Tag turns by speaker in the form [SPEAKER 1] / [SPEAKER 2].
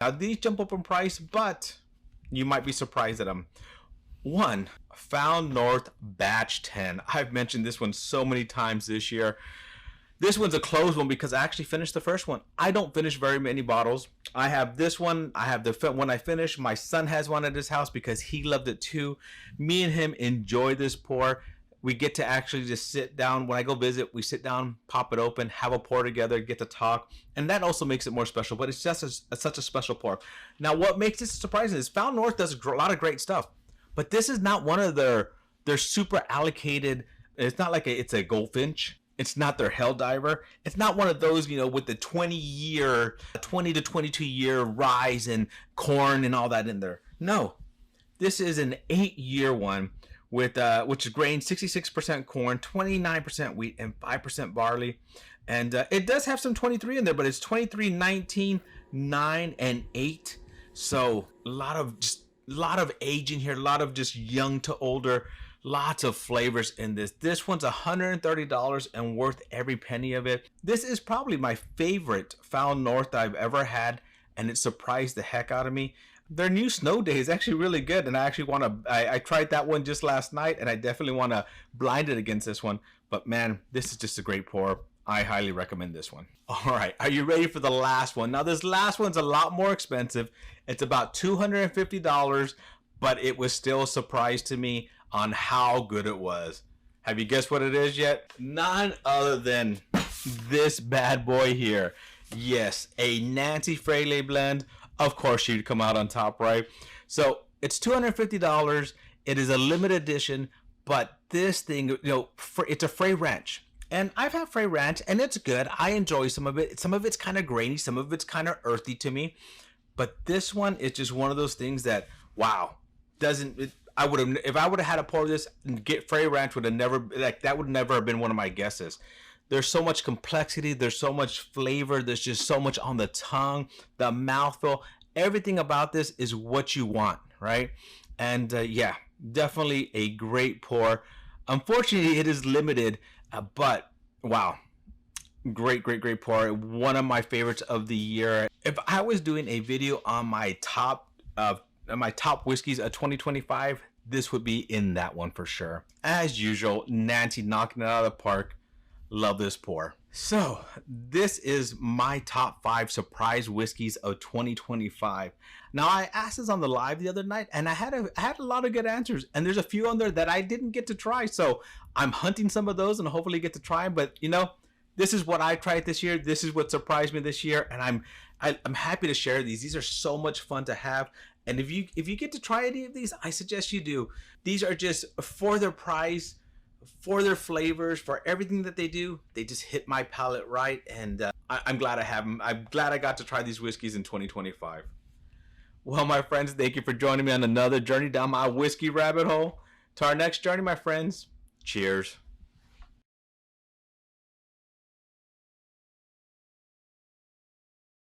[SPEAKER 1] Now these jump up in price, but you might be surprised at them. One, Found North Batch 10. I've mentioned this one so many times this year. This one's a closed one because I actually finished the first one. I don't finish very many bottles. I have this one. I have the one I finished. My son has one at his house because he loved it too. Me and him enjoy this pour. We get to actually just sit down. When I go visit, we sit down, pop it open, have a pour together, get to talk. And that also makes it more special, but it's just such a special pour. Now, what makes this surprising is Found North does a lot of great stuff, but this is not one of their super allocated. It's not like it's a Goldfinch. It's not their Helldiver. It's not one of those, with the 20 to 22 year rise in corn and all that in there. No, this is an 8-year one with which is grain 66% corn, 29% wheat, and 5% barley. And it does have some 23 in there, but it's 23, 19, 9, and 8. So a lot of age in here, a lot of just young to older. Lots of flavors in this. This one's $130 and worth every penny of it. This is probably my favorite Found North I've ever had, and it surprised the heck out of me. Their new Snow Day is actually really good, and I actually want to, I tried that one just last night, and I definitely want to blind it against this one. But man, this is just a great pour. I highly recommend this one. All right, are you ready for the last one? Now this last one's a lot more expensive. It's about $250, but it was still a surprise to me on how good it was. Have you guessed what it is yet? None other than this bad boy here. Yes, a Nancy Fraley blend. Of course she'd come out on top, right? So it's $250. It is a limited edition, but this thing, it's a Frey Ranch. And I've had Frey Ranch, and it's good. I enjoy some of it. Some of it's kind of grainy. Some of it's kind of earthy to me. But this one is just one of those things that, wow, I would have, if I would have had to pour this and get Frey Ranch, would have never, that would never have been one of my guesses. There's so much complexity. There's so much flavor. There's just so much on the tongue, the mouthful. Everything about this is what you want, right? And yeah, definitely a great pour. Unfortunately, it is limited, but wow, great pour. One of my favorites of the year. If I was doing a video on my top whiskeys of 2025, this would be in that one for sure. As usual, Nancy knocking it out of the park. Love this pour. So this is my top 5 surprise whiskeys of 2025. Now I asked this on the live the other night, and I had a lot of good answers, and there's a few on there that I didn't get to try. So I'm hunting some of those and hopefully get to try them. But this is what I tried this year. This is what surprised me this year, and I'm happy to share these. These are so much fun to have. And if you get to try any of these, I suggest you do. These are just for their price, for their flavors, for everything that they do. They just hit my palate right, and I'm glad I have them. I'm glad I got to try these whiskeys in 2025. Well, my friends, thank you for joining me on another journey down my whiskey rabbit hole. To our next journey, my friends, cheers.